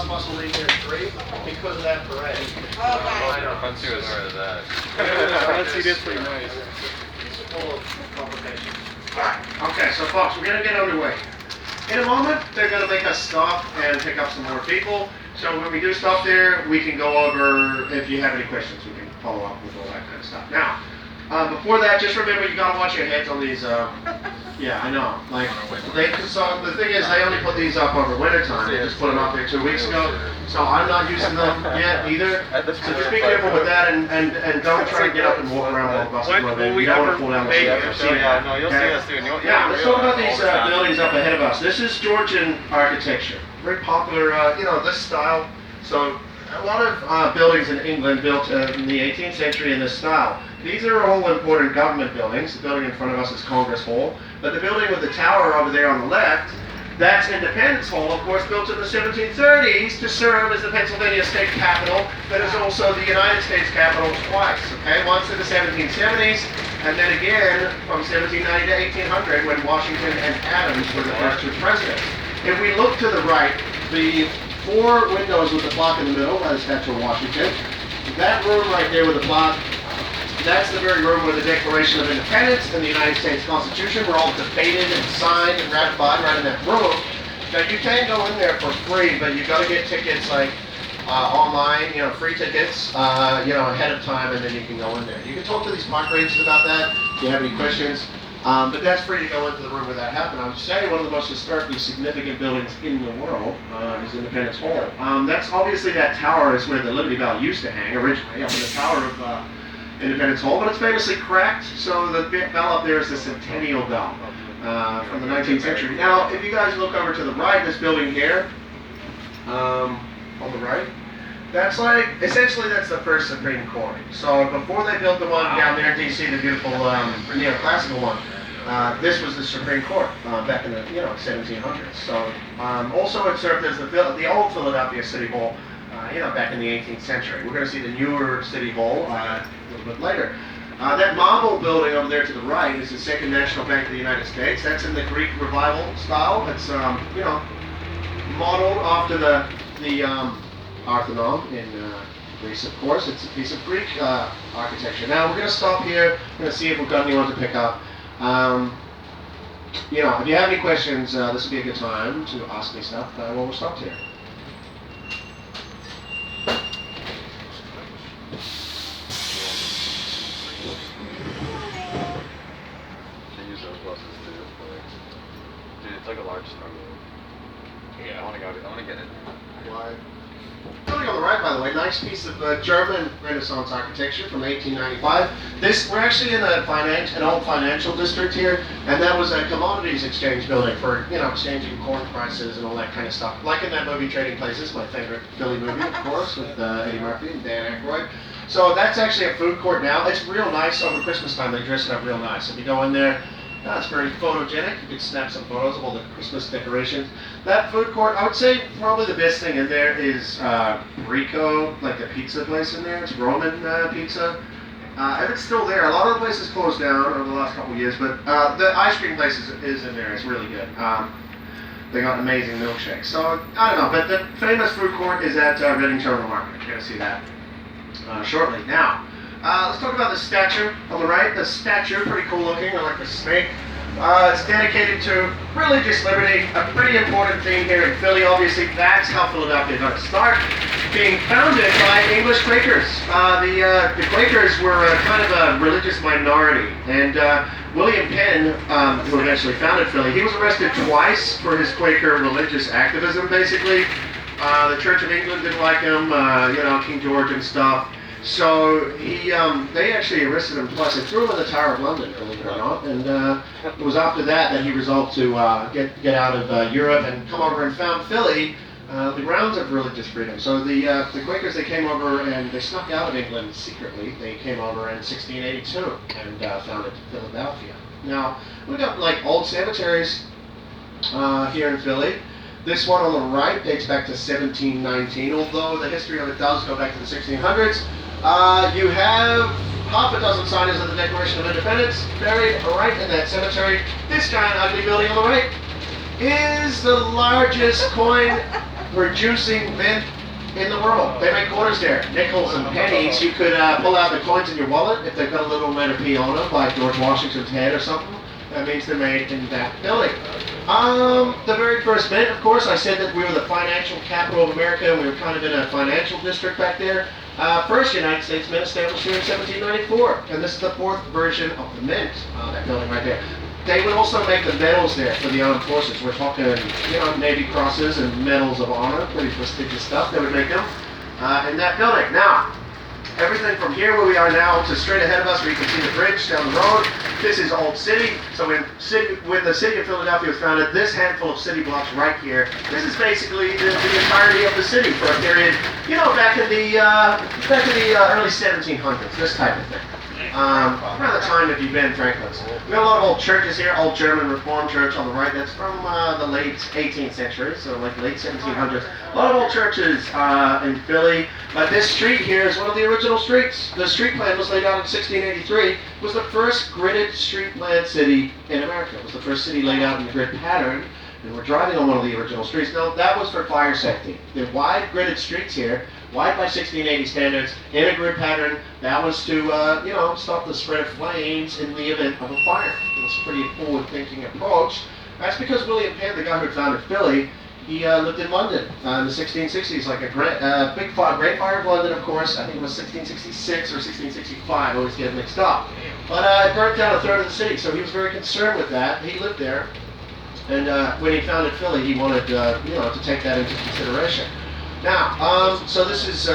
of us will leave here at 3 because of that parade. I know. Let's see what's more of that. That seat is pretty nice. It's full of complications. Alright, okay, so folks, we're going to get underway. In a moment, they're going to make us stop and pick up some more people. So when we do stop there, we can go over, if you have any questions, we can follow up with all that kind of stuff. Now, before that, just remember you got to watch your heads on these, yeah, I know. Like, so the thing is, they only put these up over winter time. They just put them out there 2 weeks ago. So I'm not using them yet either. So just be careful with that and don't try to get up and walk around while buses run in. You don't want to fall down the stairs. No, you'll see us soon. Yeah, let's talk about these buildings up ahead of us. This is Georgian architecture. Very popular, this style. So a lot of buildings in England built in the 18th century in this style. These are all important government buildings. The building in front of us is Congress Hall. But the building with the tower over there on the left, that's Independence Hall, of course, built in the 1730s to serve as the Pennsylvania state capitol, but is also the United States capitol twice, okay? Once in the 1770s, and then again from 1790 to 1800 when Washington and Adams were the first two presidents. If we look to the right, the 4 windows with the clock in the middle, that is Statue of Washington. That room right there with the clock, that's the very room where the Declaration of Independence and the United States Constitution were all debated and signed and ratified right in that room. Now you can go in there for free, but you've got to get tickets like online, free tickets, ahead of time, and then you can go in there. You can talk to these park rangers about that if you have any questions. But that's free to go into the room where that happened. I would say one of the most historically significant buildings in the world is Independence Hall. That's obviously that tower is where the Liberty Bell used to hang originally, up in the tower of Independence Hall, but it's famously cracked, so the bell up there is the Centennial Bell from the 19th century. Now, if you guys look over to the right, this building here, on the right, that's essentially that's the first Supreme Court. So before they built the one down there in D.C., the beautiful neoclassical one, this was the Supreme Court back in the 1700s. So also it served as the old Philadelphia City Hall, back in the 18th century. We're going to see the newer City Hall a little bit later. That marble building over there to the right is the Second National Bank of the United States. That's in the Greek Revival style. It's modeled after the Parthenon in Greece, of course. It's a piece of Greek architecture. Now we're going to stop here. We're going to see if we've got anyone to pick up. If you have any questions, this would be a good time to ask me stuff while we're stopped here. Dude, it's like a large star. Yeah, I want to get it. Why? Building on the right, by the way, nice piece of German Renaissance architecture from 1895. We're actually in an old financial district here, and that was a commodities exchange building for exchanging corn prices and all that kind of stuff. Like in that movie Trading Places, my favorite Philly movie, of course, with Eddie Murphy and Dan Aykroyd. So that's actually a food court now. It's real nice over Christmas time. They dress it up real nice. If you go in there, it's very photogenic. You can snap some photos of all the Christmas decorations. That food court, I would say probably the best thing in there is Rico, like the pizza place in there. It's Roman pizza. If it's still there, a lot of the places closed down over the last couple of years, but the ice cream place is in there. It's really good. They got amazing milkshakes. So, I don't know, but the famous food court is at Reading Terminal Market. You're going to see that shortly. Now, let's talk about the statue on the right. The statue, pretty cool looking. I like the snake. It's dedicated to religious liberty, a pretty important theme here in Philly. Obviously, that's how Philadelphia got its start, being founded by English Quakers. The Quakers were kind of a religious minority, and William Penn, who eventually founded Philly, he was arrested twice for his Quaker religious activism, basically. The Church of England didn't like him, King George and stuff. So they actually arrested him twice. They threw him in the Tower of London, believe it or not. And it was after that he resolved to get out of Europe and come over and found Philly, the grounds of religious freedom. So the Quakers, they came over and they snuck out of England secretly. They came over in 1682 and founded Philadelphia. Now, we've got like old cemeteries here in Philly. This one on the right dates back to 1719, although the history of it does go back to the 1600s. You have half a dozen signers of the Declaration of Independence buried right in that cemetery. This giant ugly building on the right is the largest coin producing mint in the world. They make quarters there, nickels and pennies. You could pull out the coins in your wallet if they've got a little letter P on them, like George Washington's head or something. That means they're made in that building. The very first mint, of course, I said that we were the financial capital of America, and we were kind of in a financial district back there. First United States Mint established here in 1794, and this is the fourth version of the mint, that building right there. They would also make the medals there for the armed forces. We're talking, Navy crosses and medals of honor, pretty prestigious stuff. They would make them in that building. Now, everything from here where we are now to straight ahead of us, where you can see the bridge down the road, this is Old City. So when the city of Philadelphia was founded, this handful of city blocks right here, this is basically the entirety of the city for a period, back in the early 1700s, this type of thing. Around the time of Ben Franklin's. We got a lot of old churches here, Old German Reformed Church on the right, that's from the late 18th century, so like late 1700s. A lot of old churches in Philly. This street here is one of the original streets. The street plan was laid out in 1683. It was the first gridded street plan city in America. It was the first city laid out in the grid pattern. And we're driving on one of the original streets. Now, that was for fire safety. The wide gridded streets here, wide by 1680 standards, in a grid pattern, that was to, stop the spread of flames in the event of a fire. It was a pretty forward-thinking approach. That's because William Penn, the guy who founded Philly, he lived in London in the 1660s, like a Great Fire of London, of course. I think it was 1666 or 1665, I always get mixed up. But it burnt down a third of the city, so he was very concerned with that. He lived there. And when he founded Philly, he wanted, to take that into consideration. Now, so this is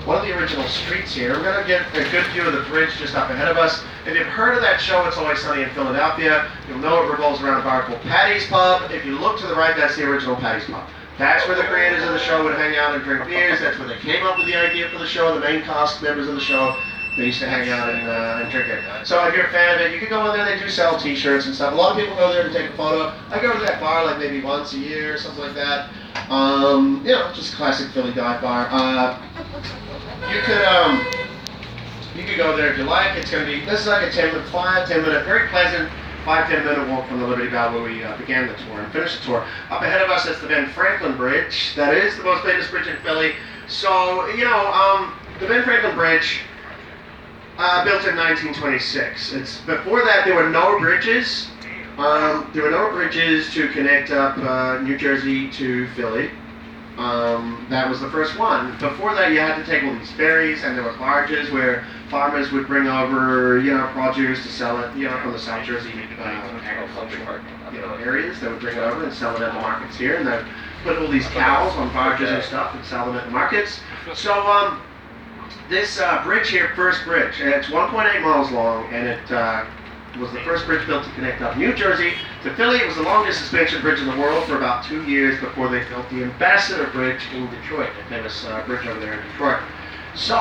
one of the original streets here. We're going to get a good view of the bridge just up ahead of us. If you've heard of that show, It's Always Sunny in Philadelphia, you'll know it revolves around a bar called Patty's Pub. If you look to the right, that's the original Patty's Pub. That's where the creators of the show would hang out and drink beers. That's where they came up with the idea for the show, the main cast members of the show. They used to hang out and drink it. So if you're a fan of it, you can go in there. They do sell T-shirts and stuff. A lot of people go there to take a photo. I go to that bar like maybe once a year or something like that. Just classic Philly dive bar. You could go there if you like. It's going to be, this is like a 10-minute, very pleasant 5-10 minute walk from the Liberty Bell where we began the tour and finished the tour. Up ahead of us is the Ben Franklin Bridge. That is the most famous bridge in Philly. So, the Ben Franklin Bridge, built in 1926. Before that, there were no bridges. There were no bridges to connect up New Jersey to Philly. That was the first one. Before that, you had to take all these ferries, and there were barges where farmers would bring over, produce to sell it, from the South Jersey agricultural, areas. They would bring it over and sell it at the markets here, and they'd put all these cows on barges and stuff and sell them at the markets. So, this bridge here, first bridge, it's 1.8 miles long, and it was the first bridge built to connect up New Jersey to Philly. It was the longest suspension bridge in the world for about 2 years before they built the Ambassador Bridge in Detroit, a famous bridge over there in Detroit. So,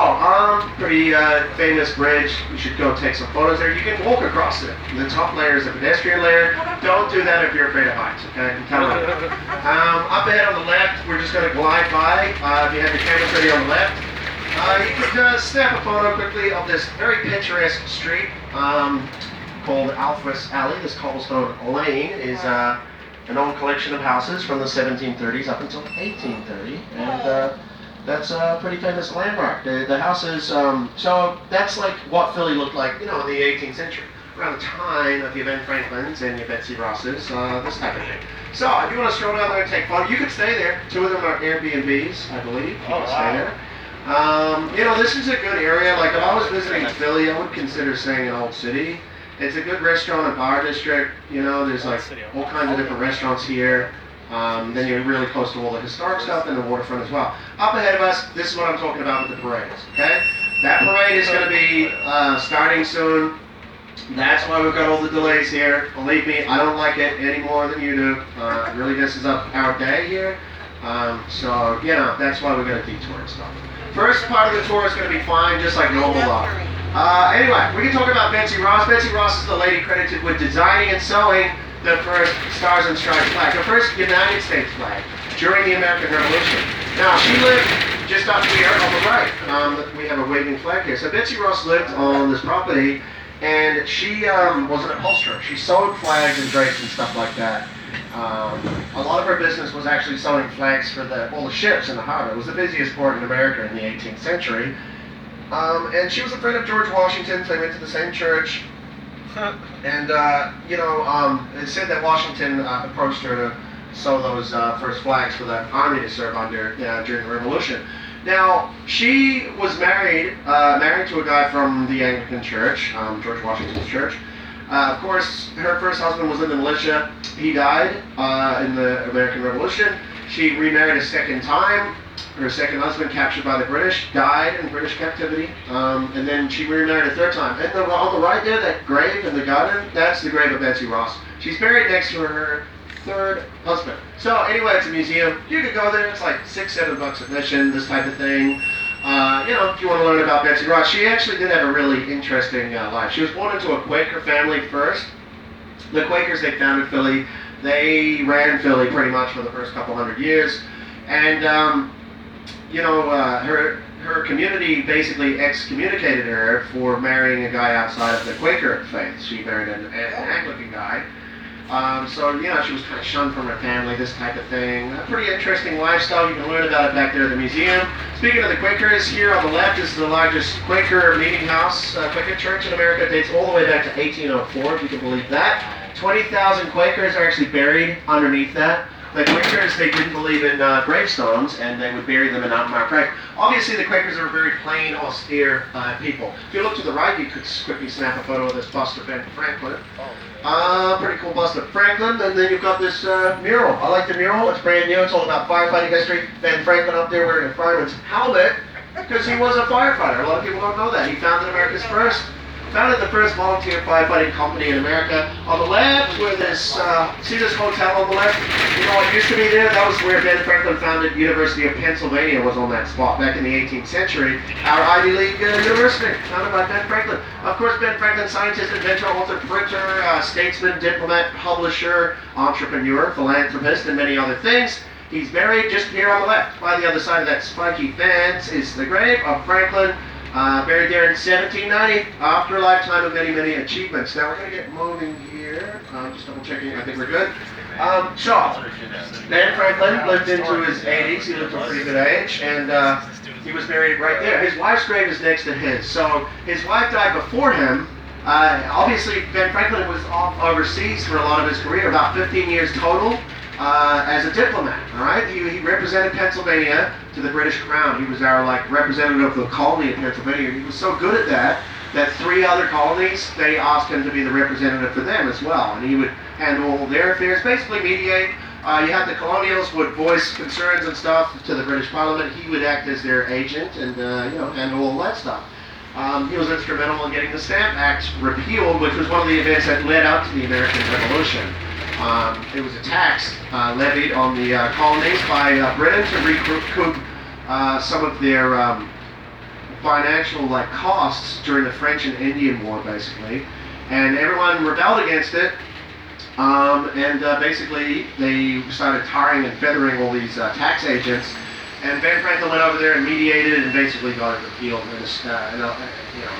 pretty famous bridge. You should go take some photos there. You can walk across it. The top layer is a pedestrian layer. Don't do that if you're afraid of heights, okay? Up ahead on the left, we're just going to glide by. If you have your cameras ready on the left, you could snap a photo quickly of this very picturesque street called Alfres Alley. This cobblestone lane is an old collection of houses from the 1730s up until 1830, and that's a pretty famous landmark. The houses, so that's like what Philly looked like, in the 18th century, around the time of your Ben Franklins and your Betsy Rosses, this type of thing. So if you want to stroll down there and take photos, you could stay there. 2 of them are Airbnbs, I believe. You can stay there. This is a good area. Like, if I was visiting Philly, I would consider staying in Old City. It's a good restaurant and bar district. There's like all kinds of different restaurants here. Then you're really close to all the historic stuff and the waterfront as well. Up ahead of us, this is what I'm talking about with the parades. Okay, that parade is going to be starting soon. That's why we've got all the delays here. Believe me, I don't like it any more than you do. It really messes up our day here. That's why we're going to detour and stuff. First part of the tour is going to be fine, just like normal though. Anyway, we can talk about Betsy Ross. Betsy Ross is the lady credited with designing and sewing the first Stars and Stripes flag, the first United States flag during the American Revolution. Now, she lived just up here on the right. We have a waving flag here. So Betsy Ross lived on this property, and she was an upholsterer. She sewed flags and drapes and stuff like that. A lot of her business was actually selling flags for all the ships in the harbor. It was the busiest port in America in the 18th century. And she was a friend of George Washington's. They went to the same church. And, it said that Washington approached her to sew those first flags for the army to serve under during the Revolution. Now, she was married to a guy from the Anglican Church, George Washington's church. Of course, her first husband was in the militia. He died in the American Revolution. She remarried a second time. Her second husband, captured by the British, died in British captivity. And then she remarried a third time. And on the right there, that grave in the garden, that's the grave of Betsy Ross. She's buried next to her third husband. So anyway, it's a museum. You could go there. It's like $6-7 admission, this type of thing. If you want to learn about Betsy Ross, she actually did have a really interesting life. She was born into a Quaker family first. The Quakers, they founded Philly. They ran Philly pretty much for the first couple hundred years. And, her community basically excommunicated her for marrying a guy outside of the Quaker faith. She married an Anglican guy. She was kind of shunned from her family, this type of thing. A pretty interesting lifestyle. You can learn about it back there at the museum. Speaking of the Quakers, here on the left is the largest Quaker meeting house, Quaker church in America. It dates all the way back to 1804, if you can believe that. 20,000 Quakers are actually buried underneath that. The Quakers, they didn't believe in gravestones, and they would bury them in unmarked grave. Obviously, the Quakers are very plain, austere people. If you look to the right, you could quickly snap a photo of this bust of Ben Franklin. Pretty cool bust of Franklin. And then you've got this mural. I like the mural. It's brand new. It's all about firefighting history. Ben Franklin up there wearing a fireman's helmet because he was a firefighter. A lot of people don't know that. He founded the first volunteer firefighting company in America. On the left, where see this hotel on the left? You know what used to be there? That was where Ben Franklin founded University of Pennsylvania, was on that spot back in the 18th century. Our Ivy League university, founded by Ben Franklin. Of course, Ben Franklin, scientist, inventor, author, printer, statesman, diplomat, publisher, entrepreneur, philanthropist, and many other things. He's buried just here on the left. By the other side of that spiky fence is the grave of Franklin. Buried there in 1790, after a lifetime of many, many achievements. Now we're going to get moving here. Just double checking, I think we're good. Ben Franklin lived into his 80s. He lived to a pretty good age, and he was buried right there. His wife's grave is next to his. So his wife died before him. Obviously, Ben Franklin was off overseas for a lot of his career, about 15 years total. As a diplomat, all right? He represented Pennsylvania to the British Crown. He was our representative of the colony of Pennsylvania. He was so good at that 3 other colonies, they asked him to be the representative for them as well. And he would handle all their affairs, basically mediate. You had the colonials would voice concerns and stuff to the British Parliament. He would act as their agent and handle all that stuff. He was instrumental in getting the Stamp Act repealed, which was one of the events that led up to the American Revolution. It was a tax levied on the colonies by Britain to recoup some of their financial costs during the French and Indian War, basically. And everyone rebelled against it. Basically, they started tarring and feathering all these tax agents. And Ben Franklin went over there and mediated and basically got it repealed.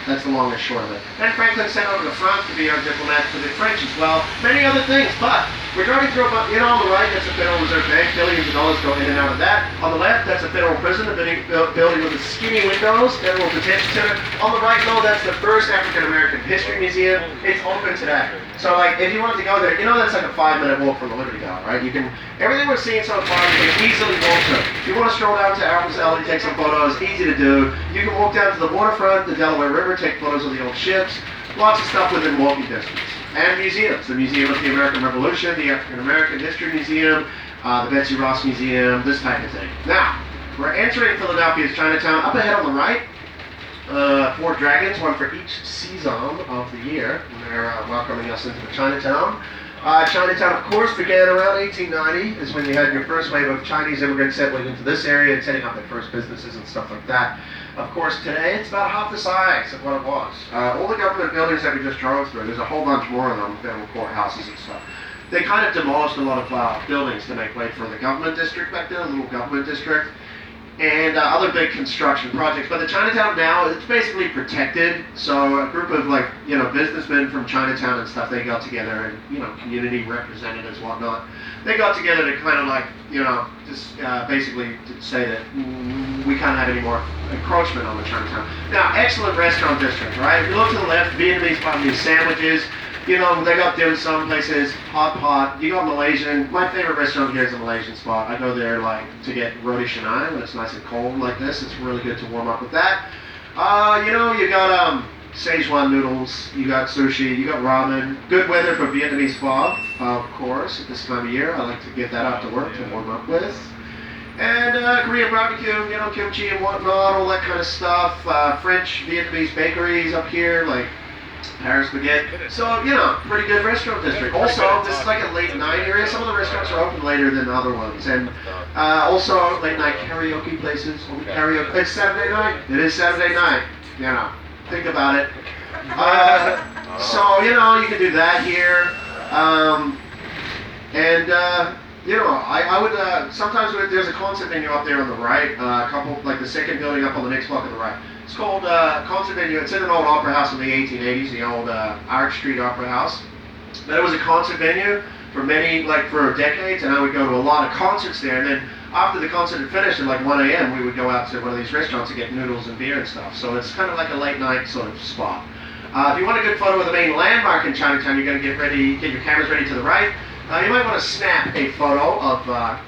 That's the long and short of it. Ben Franklin sent over to France to be our diplomat for the French as well. Many other things, but we're driving through on the right, that's a Federal Reserve Bank. Billions of dollars go in and out of that. On the left, that's a federal prison, a building with skinny windows, Federal Detention Center. On the right, though, that's the first African-American History Museum. It's open today. So, if you wanted to go there, that's like a 5-minute walk from the Liberty Bell, right? Everything we're seeing so far, you can easily walk to. If you want to stroll down to Alfres Alley, take some photos, easy to do. You can walk down to the waterfront, the Delaware River, take photos of the old ships. Lots of stuff within walking distance. And museums. The Museum of the American Revolution, the African American History Museum, the Betsy Ross Museum, this type of thing. Now, we're entering Philadelphia's Chinatown. Up ahead on the right, 4 dragons, one for each season of the year. And they're welcoming us into the Chinatown. Chinatown, of course, began around 1890, is when you had your first wave of Chinese immigrants settling into this area and setting up their first businesses and stuff like that. Of course, today it's about half the size of what it was. All the government buildings that we just drove through, there's a whole bunch more of them, federal courthouses and stuff. They kind of demolished a lot of buildings to make way for the government district back then, a little government district. and other big construction projects. But the Chinatown now, it's basically protected. So a group of businessmen from Chinatown and stuff, they got together, and community representatives, whatnot. They got together to kind of just basically to say that we can't have any more encroachment on the Chinatown. Now, excellent restaurant district, right? If you look to the left, Vietnamese Vietnamese sandwiches. They got dim sum places, hot pot. You got Malaysian. My favorite restaurant here is a Malaysian spot. I go there to get roti canai when it's nice and cold like this. It's really good to warm up with that. You got Szechuan noodles. You got sushi. You got ramen. Good weather for Vietnamese pho, of course. At this time of year, I like to get that out to work to warm up with. And Korean barbecue, kimchi and whatnot, all that kind of stuff. French, Vietnamese bakeries up here, like Paris Baguette. So, pretty good restaurant district. Also, this is like a late night area. Some of the restaurants are open later than other ones. And also late night karaoke places. Karaoke. It's Saturday night. It is Saturday night. Think about it. So, you can do that here. I would, sometimes there's a concert venue up there on the right, a couple, like the second building up on the next block on the right. It's called Concert Venue. It's in an old opera house in the 1880s, the old Arch Street Opera House. But it was a concert venue for for decades, and I would go to a lot of concerts there. And then after the concert had finished at like 1 a.m., we would go out to one of these restaurants to get noodles and beer and stuff. So it's kind of like a late night sort of spot. If you want a good photo of the main landmark in Chinatown, you're going to get your cameras ready to the right. You might want to snap a photo of on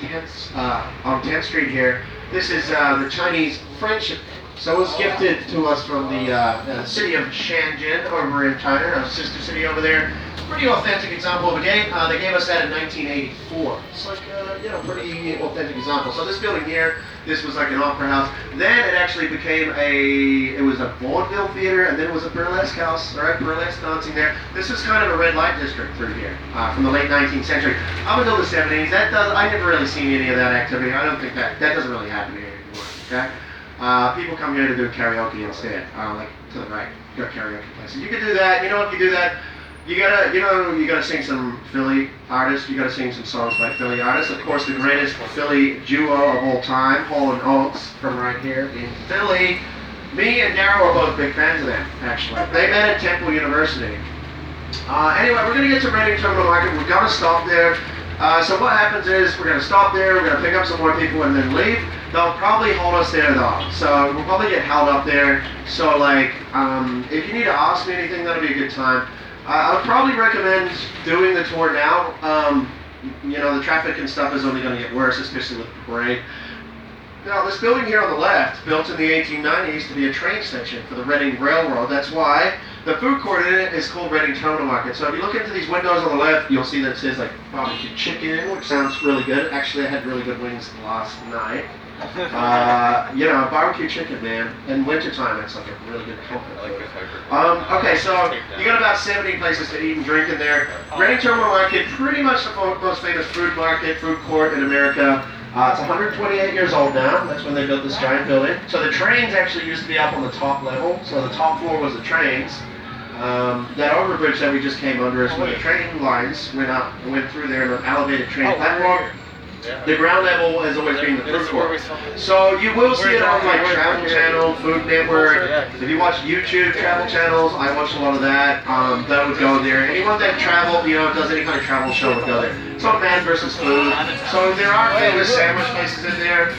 10th Street here. This is the Chinese Friendship. So it was gifted to us from the city of Shenzhen over in China, our sister city over there. Pretty authentic example of a gate. They gave us that in 1984. It's like pretty authentic example. So this building here, this was like an opera house. Then it actually became it was a vaudeville theater, and then it was a burlesque house. All right, burlesque dancing there. This was kind of a red light district through here from the late 19th century up until the 70s. I never really seen any of that activity. I don't think that doesn't really happen here anymore. Okay. People come here to do karaoke instead, like to the right, you got karaoke places. You can do that. If you do that, you gotta sing some Philly artists. You gotta sing some songs by Philly artists. Of course, the greatest Philly duo of all time, Hall and Oates, from right here in Philly. Me and Darryl are both big fans of them. Actually, they met at Temple University. Anyway, we're gonna get to Reading Terminal Market. We're gonna stop there. So what happens is we're gonna stop there. We're gonna pick up some more people and then leave. They'll probably hold us there though, so we'll probably get held up there. So if you need to ask me anything, that'll be a good time. I would probably recommend doing the tour now. The traffic and stuff is only going to get worse, especially with the parade. Now, this building here on the left, built in the 1890s to be a train station for the Reading Railroad. That's why the food court in it is called Reading Terminal Market. So if you look into these windows on the left, you'll see that it says barbecue chicken, which sounds really good. Actually, I had really good wings last night. Barbecue chicken, man. In wintertime, it's like a really good comfort food. Okay, so you got about 70 places to eat and drink in there. Reading Terminal Market, pretty much the most famous food court in America. It's 128 years old now. That's when they built this giant building. So the trains actually used to be up on the top level. So the top floor was the trains. That overbridge that we just came under is where the train lines went through there in an elevated train platform. The ground level has always been the food court. So you will see it on like Travel Channel, Food Network. If you watch YouTube Travel Channels, I watch a lot of that. That would go there. Anyone that does any kind of travel show would go there. So Man versus Food. So there are famous sandwich places in there.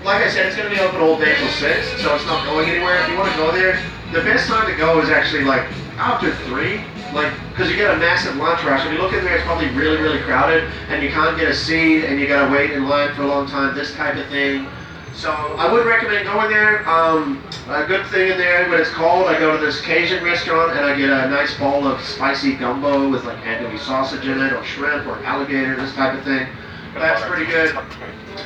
Like I said, it's going to be open all day till 6, so it's not going anywhere. If you want to go there, the best time to go is actually like after 3. Because you get a massive lunch rush. If you look in there, it's probably really, really crowded, and you can't get a seat, and you gotta wait in line for a long time, this type of thing. So I would recommend going there. A good thing in there, when it's cold, I go to this Cajun restaurant, and I get a nice bowl of spicy gumbo with like anchovy sausage in it, or shrimp, or alligator, this type of thing. That's pretty good.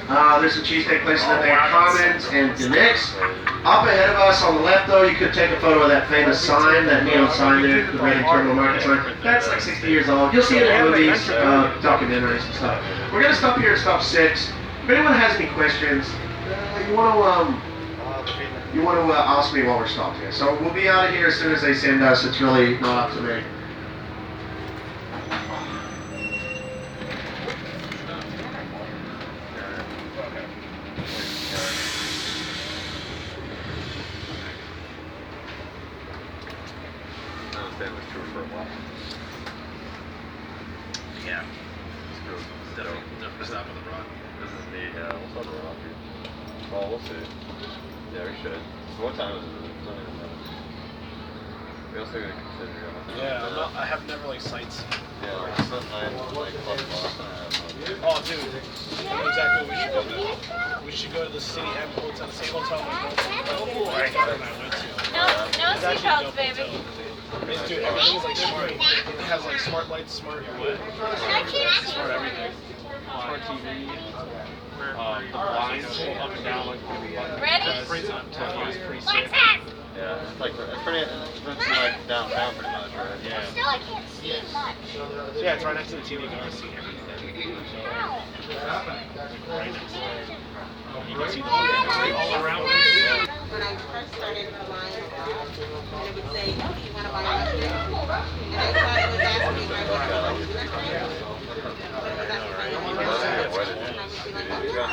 There's some cheesesteak places in there, Commons and Denix. Up ahead of us on the left, though, you could take a photo of that famous sign, that neon sign there, the Reading Terminal Market sign. That's like 60 years old. You'll see it in movies, documentaries and stuff. We're going to stop here at stop 6. If anyone has any questions, you want to ask me while we're stopped here. So we'll be out of here as soon as they send us. It's really not up to me. Well, we'll see. Yeah, we should. What time is it? It's not even minutes. We also gotta consider it. Yeah, I have never like sights. Yeah, like it's not 9, like plus Boston. Oh, dude, I know exactly what we should go to. We should go to the city M hotel, the same hotel my girlfriend and I went to. No It's actually a seatbelts, dope baby. hotel. Dude, everything's like smart. It has like smart lights, smart what? Smart everything. Smart TV. The blinds go up and down like Ready? it's pretty sick. Yeah, it's like it's pretty. It's like downtown pretty much, right? Yeah. Still, I can't see much. So yeah, it's right next to the TV. You can see everything. Ow. Right next to it. You can see the food all around. When I first started flying abroad, and it would say, oh, do you want to buy a mushroom? And I thought it was asking if I wanted to buy a mushroom. But it was asking if I wanted to buy a mushroom. And I would be like, oh, I will never.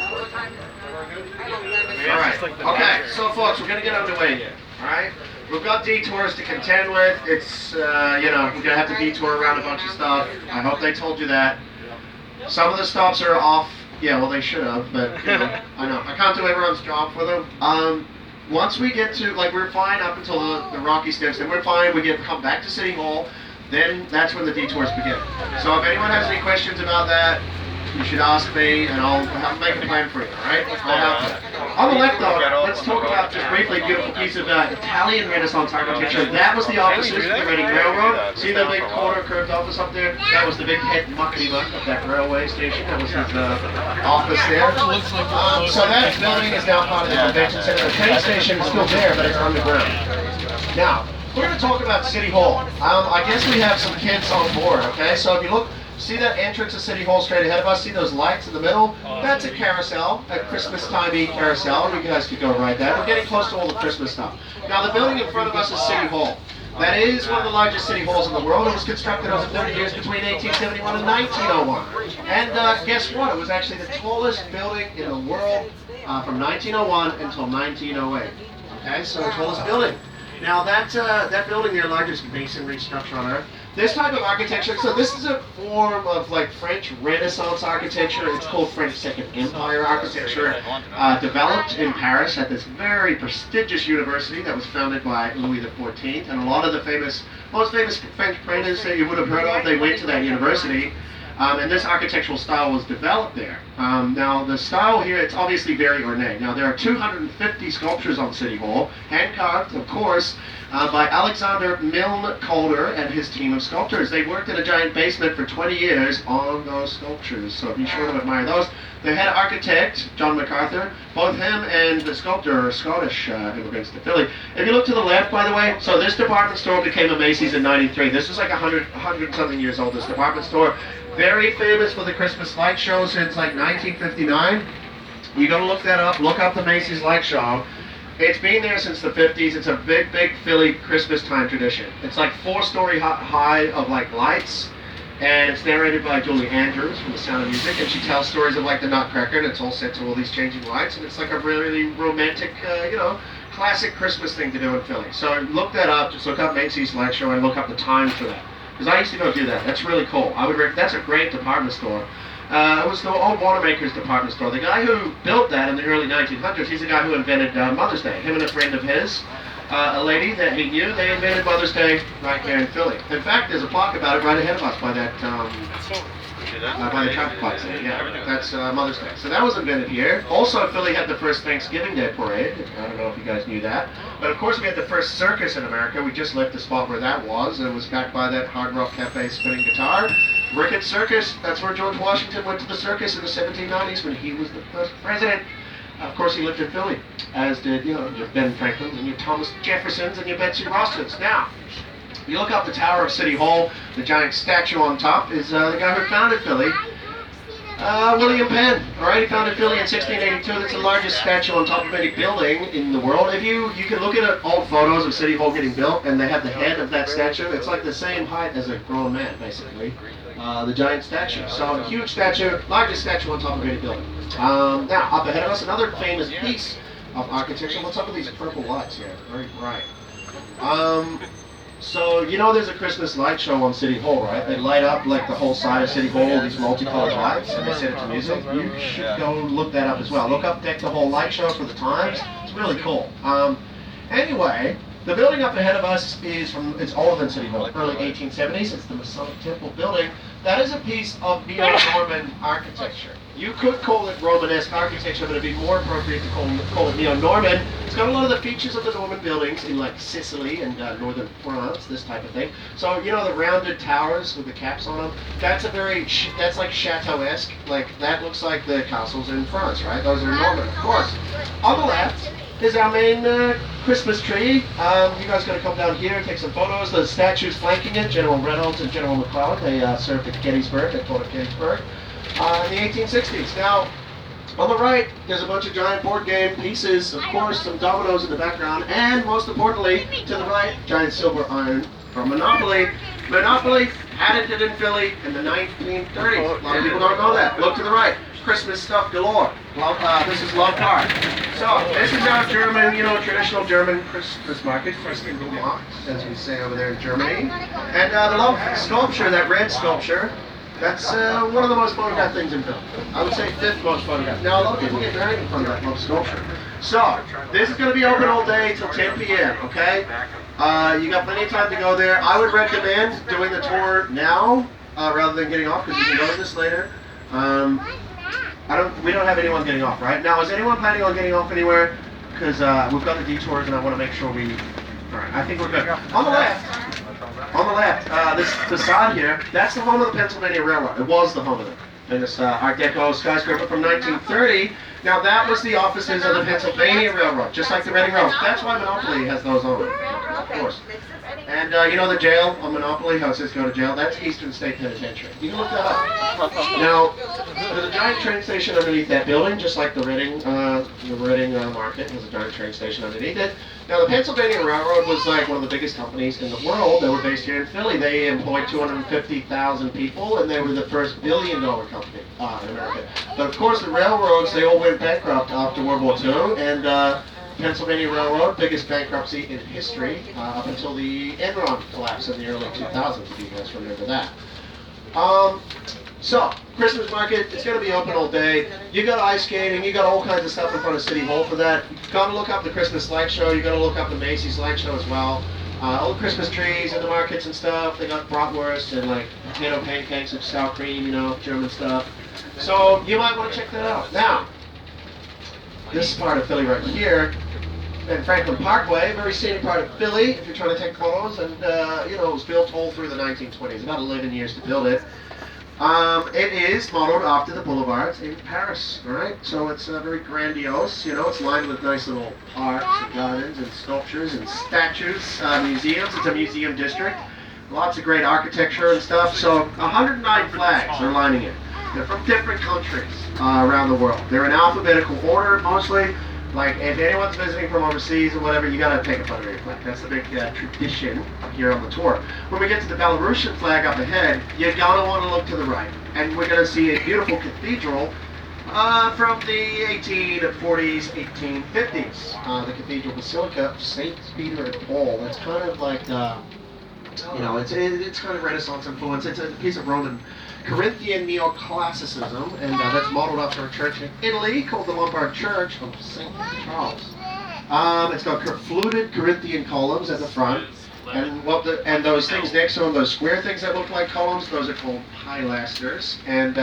All right. Okay, so folks, we're gonna get underway here. All right. We've got detours to contend with. It's we're gonna have to detour around a bunch of stuff. I hope they told you that. Some of the stops are off. Yeah, well, they should have, but I know I can't do everyone's job for them. Once we get to we're fine up until the Rocky Steps, then we're fine. We come back to City Hall. Then that's when the detours begin. So if anyone has any questions about that, you should ask me, and I'll make a plan for you, all right? I'll help you. On the left, though, let's talk about just briefly a beautiful piece of Italian Renaissance architecture. That was the offices of the Reading Railroad. See the big corner curved office up there? That was the big head muckety-muck of that railway station. That was his office there. So that building is now part of the convention center. The train station is still there, but it's underground. Now, we're going to talk about City Hall. I guess we have some kids on board, okay? So if you look, see that entrance to City Hall straight ahead of us? See those lights in the middle? That's a carousel, a Christmas-timey carousel. You guys could go ride that. We're getting close to all the Christmas stuff. Now, the building in front of us is City Hall. That is one of the largest city halls in the world. It was constructed over 30 years between 1871 and 1901. And guess what? It was actually the tallest building in the world from 1901 until 1908. Okay, so the tallest building. Now that building there, largest masonry structure on earth. This type of architecture, so this is a form of French Renaissance architecture. It's called French Second Empire architecture, developed in Paris at this very prestigious university that was founded by Louis XIV. And a lot of the most famous French painters that you would have heard of, they went to that university. And this architectural style was developed there. Now, the style here, it's obviously very ornate. Now, there are 250 sculptures on City Hall, hand-carved, of course, by Alexander Milne Calder and his team of sculptors. They worked in a giant basement for 20 years on those sculptures, so be sure to admire those. The head architect, John MacArthur, both him and the sculptor are Scottish immigrants to Philly. If you look to the left, by the way, so this department store became a Macy's in '93. This is like 100-something years old, this department store. Very famous for the Christmas light show since 1959. You gotta look that up. Look up the Macy's light show. It's been there since the 50s. It's a big Philly Christmas time tradition. It's like 4-story high of lights, and it's narrated by Julie Andrews from The Sound of Music, and she tells stories of the Nutcracker, and it's all set to all these changing lights, and it's like a really romantic, classic Christmas thing to do in Philly. So look that up. Just look up Macy's light show and look up the time for that. Because I used to go do that. That's really cool. That's a great department store. It was the old Wanamaker's department store. The guy who built that in the early 1900s, he's the guy who invented Mother's Day. Him and a friend of his, a lady that he knew, they invented Mother's Day right here in Philly. In fact, there's a plaque about it right ahead of us by that by the traffic lights there. Yeah, that's Mother's Day. So that was invented here. Also, Philly had the first Thanksgiving Day parade. I don't know if you guys knew that. But of course, we had the first circus in America. We just left the spot where that was. And it was backed by that Hard Rock Cafe spinning guitar. Ricketts Circus, that's where George Washington went to the circus in the 1790s when he was the first president. Of course, he lived in Philly, as did, your Ben Franklins and your Thomas Jeffersons and your Betsy Rossons. Now, you look up the tower of City Hall, the giant statue on top is the guy who founded Philly, William Penn. All right, he founded Philly in 1682. That's the largest statue on top of any building in the world. If you can look at old photos of City Hall getting built, and they have the head of that statue. It's like the same height as a grown man, basically. The giant statue. So a huge statue, largest statue on top of any building. Now, up ahead of us, another famous piece of architecture. What's up with these purple lights here? Very bright. So, you know there's a Christmas light show on City Hall, right? They light up like the whole side of City Hall, these multicolored lights, and they set it to music. You should go look that up as well. Look up Deck the Whole Light Show for the Times. It's really cool. Anyway, the building up ahead of us it's older than City Hall, early 1870s. It's the Masonic Temple building. That is a piece of neo-Norman architecture. You could call it Romanesque architecture, but it'd be more appropriate to call it neo-Norman. It's got a lot of the features of the Norman buildings in like Sicily and northern France, this type of thing. So you know the rounded towers with the caps on them. That's that's like chateau-esque. Like that looks like the castles in France, right? Those are Norman, of course. On the left is our main Christmas tree. You guys gotta come down here and take some photos. The statues flanking it, General Reynolds and General McClellan, they served at Gettysburg. They fought at Gettysburg in the 1860s. Now, on the right, there's a bunch of giant board game pieces, of course, some dominoes in the background, and most importantly, to the right, giant silver iron from Monopoly. Monopoly patented in Philly in the 1930s. A lot of people don't know that. Look to the right. Christmas stuff galore. This is Love Park. So, this is our German, traditional German Christmas market, Christkindlmarkt, as we say over there in Germany. And the Love sculpture, that red sculpture, that's one of the most photographed things in film. I would say fifth most photographed. Now, a lot of people get married in front of that love sculpture. So, this is going to be open all day till 10 p.m., okay? You got plenty of time to go there. I would recommend doing the tour now rather than getting off, because you can go to this later. We don't have anyone getting off, right? Now, is anyone planning on getting off anywhere? Because we've got the detours and I want to make sure all right, I think we're good. On the left, this facade here, that's the home of the Pennsylvania Railroad. It was the home of it. And this Art Deco skyscraper from 1930. Now that was the offices of the Pennsylvania Railroad, just like the Reading Railroad. That's why Monopoly has those on it, of course. And you know the jail on Monopoly, how it says go to jail? That's Eastern State Penitentiary. You can look that up. Now, there's a giant train station underneath that building, just like the Reading Market. There's a giant train station underneath it. Now, the Pennsylvania Railroad was like one of the biggest companies in the world. They were based here in Philly. They employed 250,000 people, and they were the first billion-dollar company in America. But of course, the railroads, they all went bankrupt after World War II, and Pennsylvania Railroad, biggest bankruptcy in history, up until the Enron collapse in the early 2000s, if you guys remember that. So, Christmas market, it's going to be open all day. You got ice skating, you got all kinds of stuff in front of City Hall for that. You got to look up the Christmas light show, you got to look up the Macy's light show as well. All the Christmas trees in the markets and stuff, they got bratwurst and like potato pancakes with sour cream, German stuff. So, you might want to check that out. Now, this part of Philly right here, and Franklin Parkway, very scenic part of Philly, if you're trying to take photos, and it was built all through the 1920s, about 11 years to build it. It is modeled after the boulevards in Paris, alright? So it's very grandiose, it's lined with nice little parks and gardens and sculptures and statues, museums. It's a museum district, lots of great architecture and stuff. So 109 flags are lining it. They're from different countries around the world. They're in alphabetical order mostly. Like, if anyone's visiting from overseas or whatever, you gotta take a photo of your flag. That's the big tradition here on the tour. When we get to the Belarusian flag up ahead, you're gonna want to look to the right. And we're gonna see a beautiful cathedral from the 1840s, 1850s. The Cathedral Basilica of St. Peter and Paul. That's kind of like, it's kind of Renaissance influence. It's a piece of Roman Corinthian neoclassicism, and that's modeled after a church in Italy called the Lombard Church of St. Charles. It's got fluted Corinthian columns at the front, and those things next to them, those square things that look like columns, those are called pilasters. And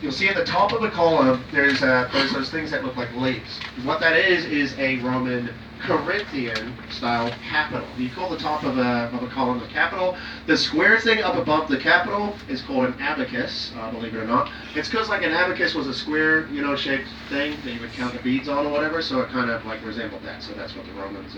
you'll see at the top of the column, there's those things that look like leaves. What that is a Roman Corinthian style capital. You call the top of a column the capital. The square thing up above the capital is called an abacus, believe it or not. It's because like an abacus was a square, shaped thing that you would count the beads on or whatever, so it kind of like resembled that. So that's what the Romans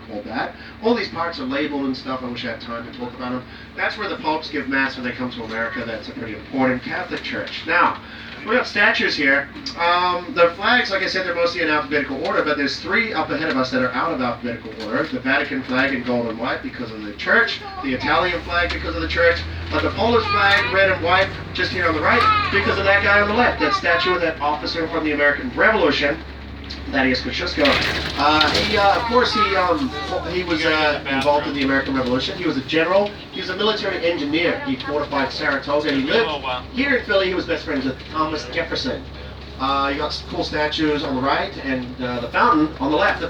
called that. All these parts are labeled and stuff. I wish I had time to talk about them. That's where the popes give mass when they come to America. That's a pretty important Catholic church. Now, we got statues here. The flags, like I said, they're mostly in alphabetical order, but there's 3 up ahead of us that are out of alphabetical order. The Vatican flag in gold and white because of the church, the Italian flag because of the church, but the Polish flag, red and white, just here on the right, because of that guy on the left, that statue of that officer from the American Revolution. Thaddeus Kosciuszko. Of course, he was involved in the American Revolution. He was a general. He was a military engineer. He fortified Saratoga. He lived here in Philly. He was best friends with Thomas Jefferson. You got cool statues on the right and the fountain on the left.